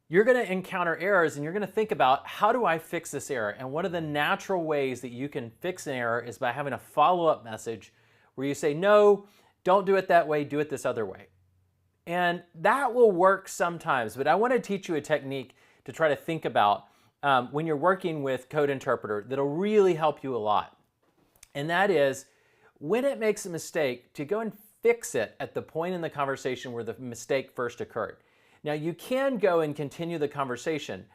you're going to encounter errors and you're going to think about, how do I fix this error? And one of the natural ways that you can fix an error is by having a follow-up message where you say, no, don't do it that way, do it this other way. And that will work sometimes, but I want to teach you a technique to try to think about when you're working with Code Interpreter that'll really help you a lot. And that is, when it makes a mistake, to go and fix it at the point in the conversation where the mistake first occurred. Now, you can go and continue the conversation,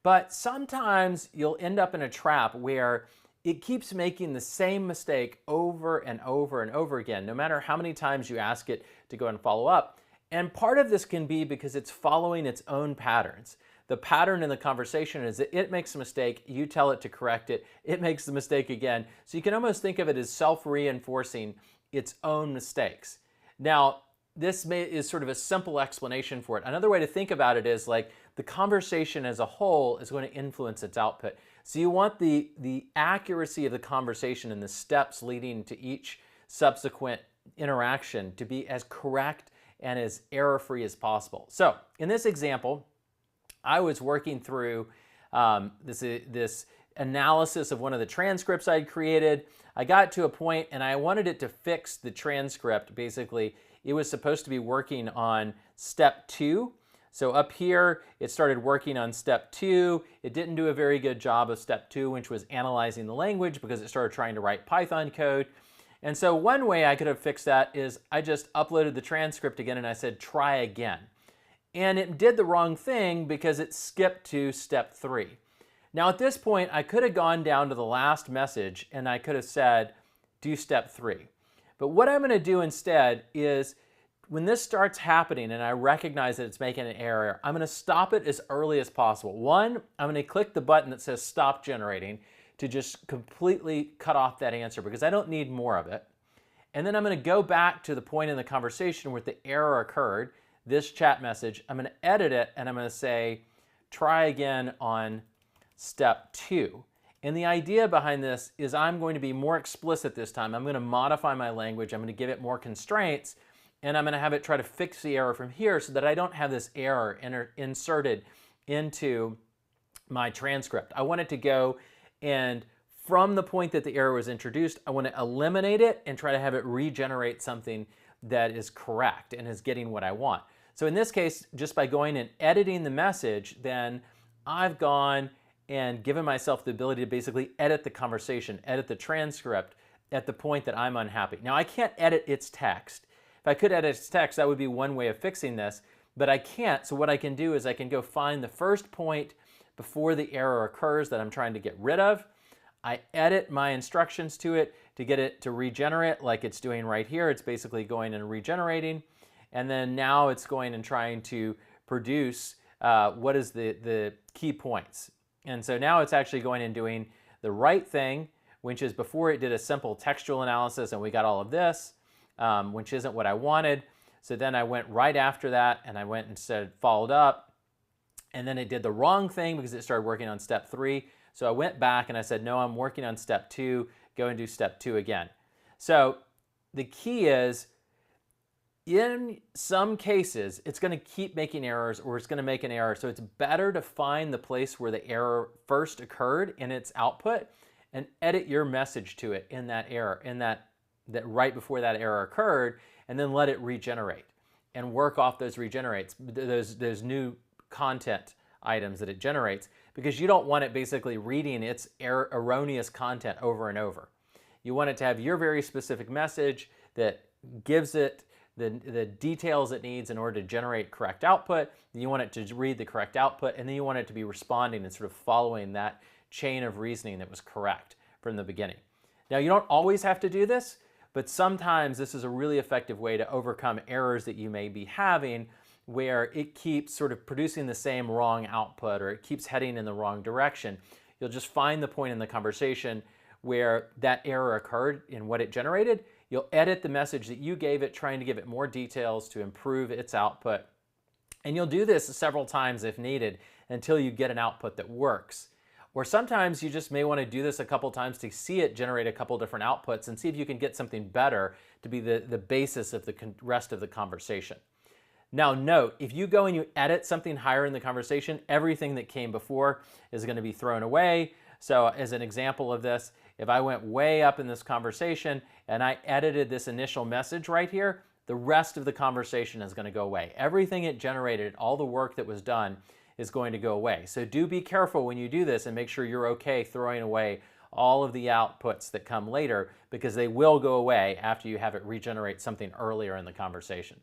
but sometimes you'll end up in a trap where it keeps making the same mistake over and over and over again, no matter how many times you ask it to go and follow up. And part of this can be because it's following its own patterns. The pattern in the conversation is that it makes a mistake, you tell it to correct it, it makes the mistake again. So you can almost think of it as self-reinforcing its own mistakes. Now, this is sort of a simple explanation for it. Another way to think about it is like the conversation as a whole is going to influence its output. So you want the accuracy of the conversation and the steps leading to each subsequent interaction to be as correct and as error-free as possible. So in this example, I was working through this analysis of one of the transcripts I'd created. I got to a point and I wanted it to fix the transcript. Basically, it was supposed to be working on step 2. So up here, it started working on step 2. It didn't do a very good job of step 2, which was analyzing the language, because it started trying to write Python code. And so one way I could have fixed that is I just uploaded the transcript again and I said, try again. And it did the wrong thing because it skipped to step 3. Now at this point, I could have gone down to the last message and I could have said, do step 3. But what I'm going to do instead is, when this starts happening and I recognize that it's making an error, I'm going to stop it as early as possible. One, I'm going to click the button that says stop generating to just completely cut off that answer, because I don't need more of it. And then I'm going to go back to the point in the conversation where the error occurred, this chat message. I'm going to edit it and I'm going to say, try again on step 2. And the idea behind this is I'm going to be more explicit this time. I'm going to modify my language. I'm going to give it more constraints, and I'm going to have it try to fix the error from here so that I don't have this error inserted into my transcript. I want it to go, and from the point that the error was introduced, I want to eliminate it and try to have it regenerate something that is correct and is getting what I want. So in this case, just by going and editing the message, then I've gone and given myself the ability to basically edit the conversation, edit the transcript at the point that I'm unhappy. Now, I can't edit its text. If I could edit its text, that would be one way of fixing this, but I can't. So what I can do is I can go find the first point before the error occurs that I'm trying to get rid of. I edit my instructions to it to get it to regenerate like it's doing right here. It's basically going and regenerating. And then now it's going and trying to produce what is the key points. And so now it's actually going and doing the right thing, which is before it did a simple textual analysis and we got all of this, which isn't what I wanted. So then I went right after that and I went and said, followed up. And then it did the wrong thing because it started working on step 3. So I went back and I said, no, I'm working on step 2. Go and do step 2 again. So the key is, in some cases, it's going to keep making errors, or it's going to make an error. So it's better to find the place where the error first occurred in its output and edit your message to it in that error, in that right before that error occurred, and then let it regenerate and work off those regenerates, those new content items that it generates, because you don't want it basically reading its erroneous content over and over. You want it to have your very specific message that gives it the details it needs in order to generate correct output. Then you want it to read the correct output, and then you want it to be responding and sort of following that chain of reasoning that was correct from the beginning. Now, you don't always have to do this, but sometimes this is a really effective way to overcome errors that you may be having where it keeps sort of producing the same wrong output, or it keeps heading in the wrong direction. You'll just find the point in the conversation where that error occurred in what it generated. You'll edit the message that you gave it, trying to give it more details to improve its output. And you'll do this several times if needed until you get an output that works. Or sometimes you just may want to do this a couple times to see it generate a couple different outputs and see if you can get something better to be the basis of the rest of the conversation. Now note, if you go and you edit something higher in the conversation, everything that came before is going to be thrown away. So as an example of this, if I went way up in this conversation and I edited this initial message right here, the rest of the conversation is going to go away. Everything it generated, all the work that was done, is going to go away. So do be careful when you do this and make sure you're okay throwing away all of the outputs that come later, because they will go away after you have it regenerate something earlier in the conversation.